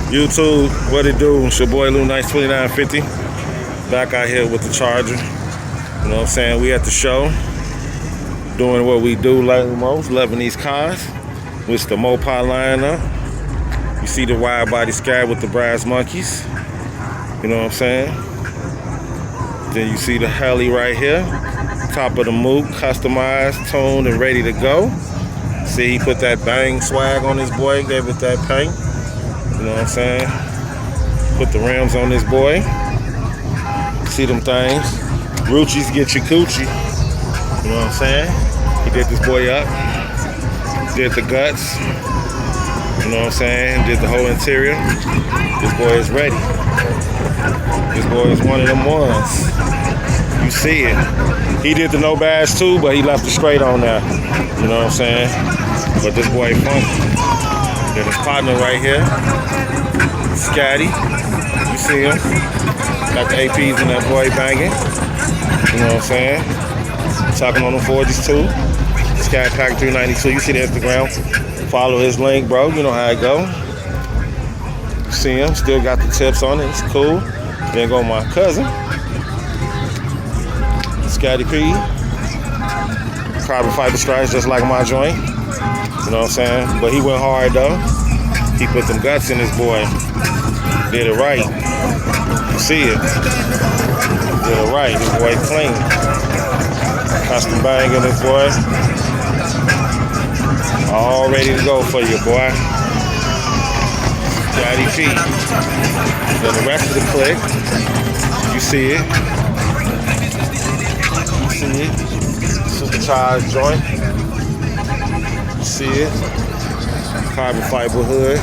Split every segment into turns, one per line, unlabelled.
YouTube, what it do? It's your boy Lou Nice 2950. Back out here with the Charger. You know what I'm saying? We at the show. Doing what we do like most, loving these cars. It's the Mopar Lineup. You see the wide body sky with the brass monkeys. You know what I'm saying? Then you see the heli right here. Top of the Mook, customized, tuned, and ready to go. See, he put that bang swag on this boy, gave it that paint. You know what I'm saying? Put the rims on this boy. See them things. Ruchis get your coochie. You know what I'm saying? He did this boy up. Did the guts. You know what I'm saying? Did the whole interior. This boy is ready. This boy is one of them ones. You see it. He did the no badge too, but he left it straight on there. You know what I'm saying? But this boy funky. Then his partner right here, Scotty. You see him? Got the APs in that boy banging. You know what I'm saying? Talking on them 40s too. Sky Pack 392. You see the Instagram. Follow his link, bro. You know how it go. You see him? Still got the tips on it. It's cool. Then go my cousin, Scotty P. Carbon fiber stripes just like my joint. You know what I'm saying? But he went hard though. He put them guts in his boy. Did it right. You see it. Did it right. This boy clean. Custom bang in this boy. All ready to go for you, boy. Scotty P. Then the rest of the clique. You see it. You see it. Supercharged joint. You see it. Carbon fiber hood.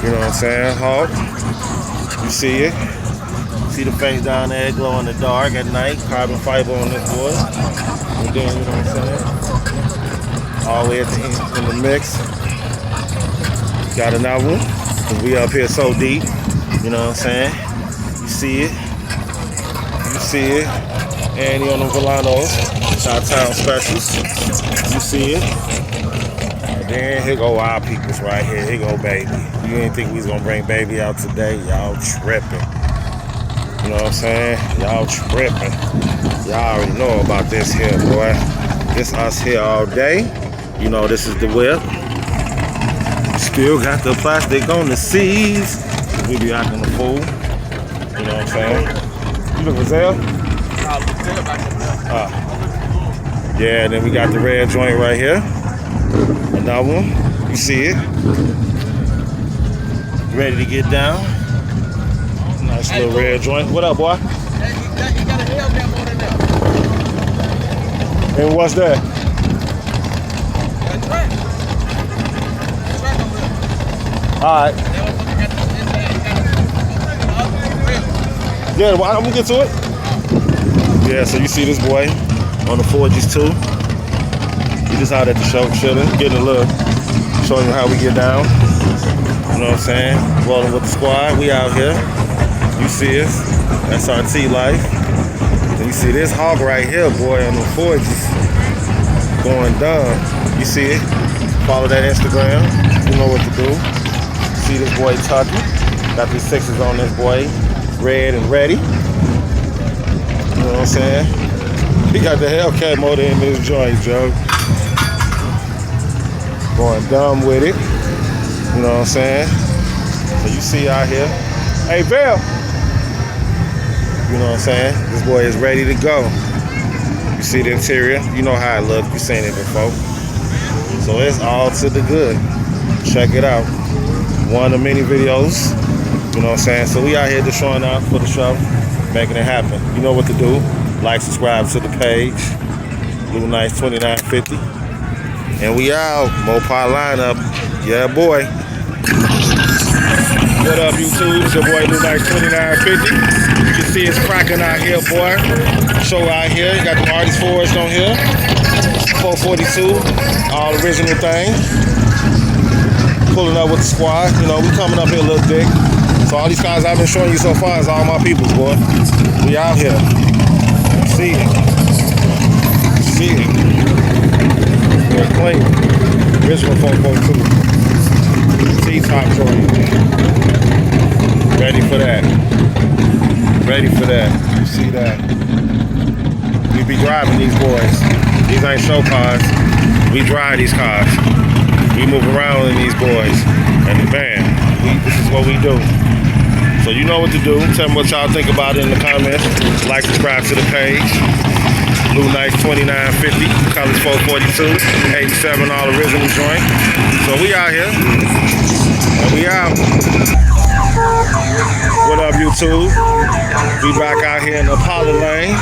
You know what I'm saying? Hawk. You see it. See the face down there glow in the dark at night. Carbon fiber on this boy. And then, you know what I'm saying? All the way at the end in the mix. Got another one. Cause we up here so deep. You know what I'm saying? You see it. You see it. And he on the Volanos. Shot-town specials. You see it. And then here go our peoples right here. Here go baby. You didn't think we was gonna bring baby out today? Y'all tripping. You know what I'm saying? Y'all tripping. Y'all already know about this here, boy. This us here all day. You know this is the whip. Still got the plastic on the seats. We be acting a fool. You know what I'm saying? You look for sale? Yeah, then we got the red joint right here. Another one. You see it. Ready to get down. Nice little red joint. What up, boy?
You got a Hellcat more than that.
And what's that?
That's right.
Alright. Yeah, well, I'm gonna get to it. Yeah, so you see this boy on the 4Gs too. We just out at the show, chilling, getting a look, showing you how we get down. You know what I'm saying? Rolling with the squad, we out here. You see us, SRT life. And you see this hog right here, boy, on the 4Gs. Going dumb. You see it? Follow that Instagram. You know what to do. See this boy tucking. Got these sixes on this boy. Red and ready. You know what I'm saying? He got the Hellcat motor in his joint, Joe. Going dumb with it. You know what I'm saying? So you see out here. Hey, Bill. You know what I'm saying? This boy is ready to go. You see the interior. You know how it looks. You've seen it before. So it's all to the good. Check it out. One of the many videos. You know what I'm saying? So we out here just showing out for the show. Making it happen. You know what to do. Like, subscribe to the page. Lou Nice 2950. And we out. Mopar Lineup. Yeah, boy. What up, YouTube? It's your boy Lou Nice 2950. You can see it's cracking out here, boy. Show out here. You got the artist forged on here. 442. All original thing. Pulling up with the squad. You know, we coming up here a little thick. So all these cars I've been showing you so far is all my peoples, boy. We out here. See it. See it. We're clean. Original 442. See T-top joint. Ready for that. Ready for that. You see that? We be driving these boys. These ain't show cars. We drive these cars. We move around in these boys. And man, this is what we do. So you know what to do. Tell me what y'all think about it in the comments. Like, subscribe to the page. Blue Nice 2950, Colors 442, 87 all original joint. So we out here. And we out. What up, YouTube? We back out here in the Apollo lane.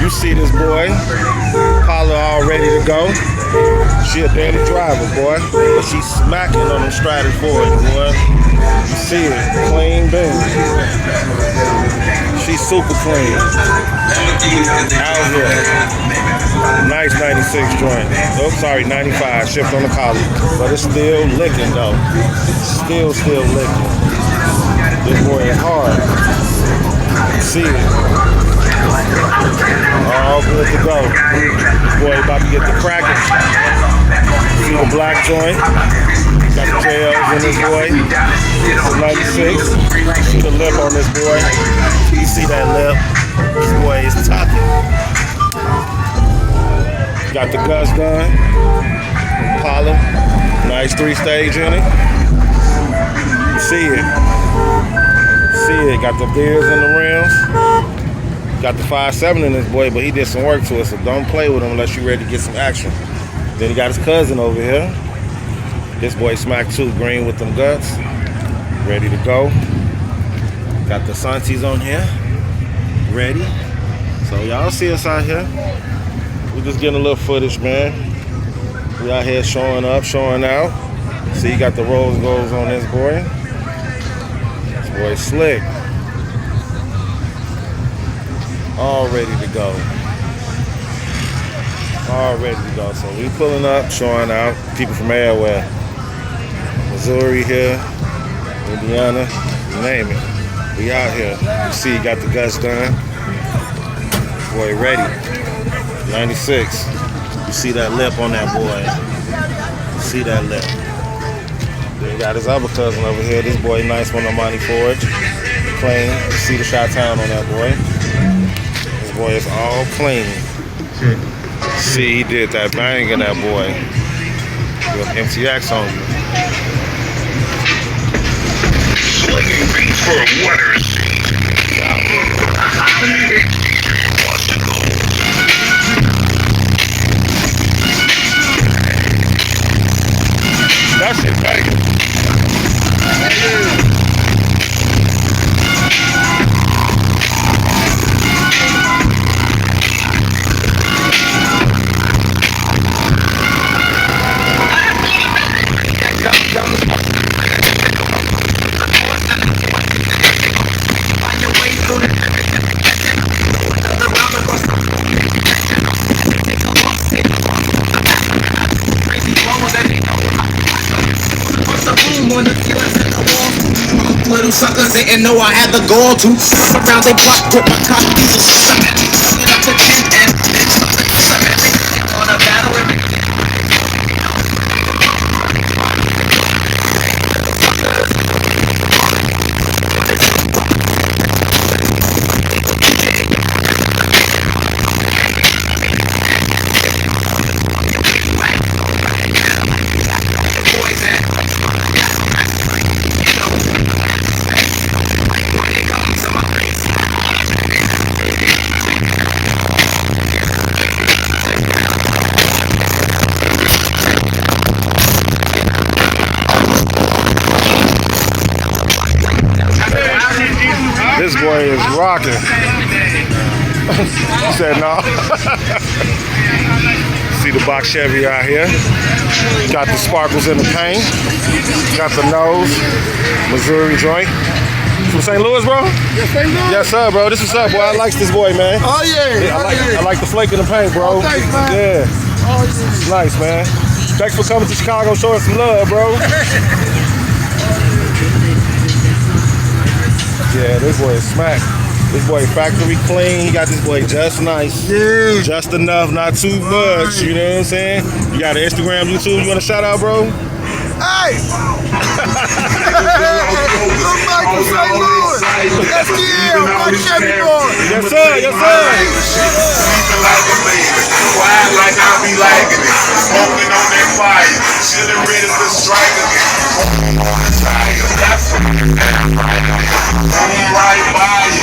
You see this boy. Apollo all ready to go. She a daily driver, boy. But she's smacking on them Stratus boys, boy. You see it. Clean bin. She's super clean. Out here. Nice 96 joint. Oh, sorry, 95. Shipped on the collar. But it's still licking, though. Still licking. This boy is hard. See it. All good to go. This boy about to get the cracking. See the black joint. Got the tails in this boy. It's a 96. See the lip on this boy. You see that lip? This boy is talking. Got the guts done. Apollo. Nice 3-stage in it. You see it. See it. Got the gears in the rims. Got the 5.7 in this boy, but he did some work to it, so don't play with him unless you're ready to get some action. Then he got his cousin over here. This boy smacked too, green with them guts. Ready to go. Got the Santis on here. Ready. So y'all see us out here. We just getting a little footage, man. We out here showing up, showing out. See, you got the rose golds on this boy. This boy slick. All ready to go. All ready to go. So we pulling up, showing out. People from everywhere. Missouri here, Indiana, you name it. We out here. You see, you got the guts done. Boy, ready. 96. You see that lip on that boy. You see that lip. Then you got his other cousin over here. This boy nice one on Monty Forge. Clean. You see the Chi-Town on that boy. This boy is all clean. See, he did that bang in that boy. With MTX on you.
Slinging beats for a winner.
That's it, bang.
Little suckers didn't know I had the gall to around they block with my cock diesel. Up to 10 and on a battle.
This boy is rocking. He said no. See the box Chevy out here. Got the sparkles in the paint. Got the nose. Missouri joint. From St. Louis, bro?
Yes, St. Louis?
Yes, sir, bro. This is up, boy. I like this boy, man.
Oh, yeah.
I like the flake in the paint, bro.
Oh, thanks, man.
Yeah.
Oh, yeah.
Nice, man. Thanks for coming to Chicago, showing some love, bro. Yeah, this boy is smack. This boy factory clean. He got this boy just nice.
Yeah.
Just enough, not too much. You know what I'm saying? You got an Instagram, YouTube you want to shout out, bro?
Hey! Little Michael St. Louis. STL, my Chevy boy.
Yes, sir. Yes, sir.
Sleeping like a baby, quiet like I be liking it. Smoking on that fire, chilling ready to strike again. On the tire, that's right by you.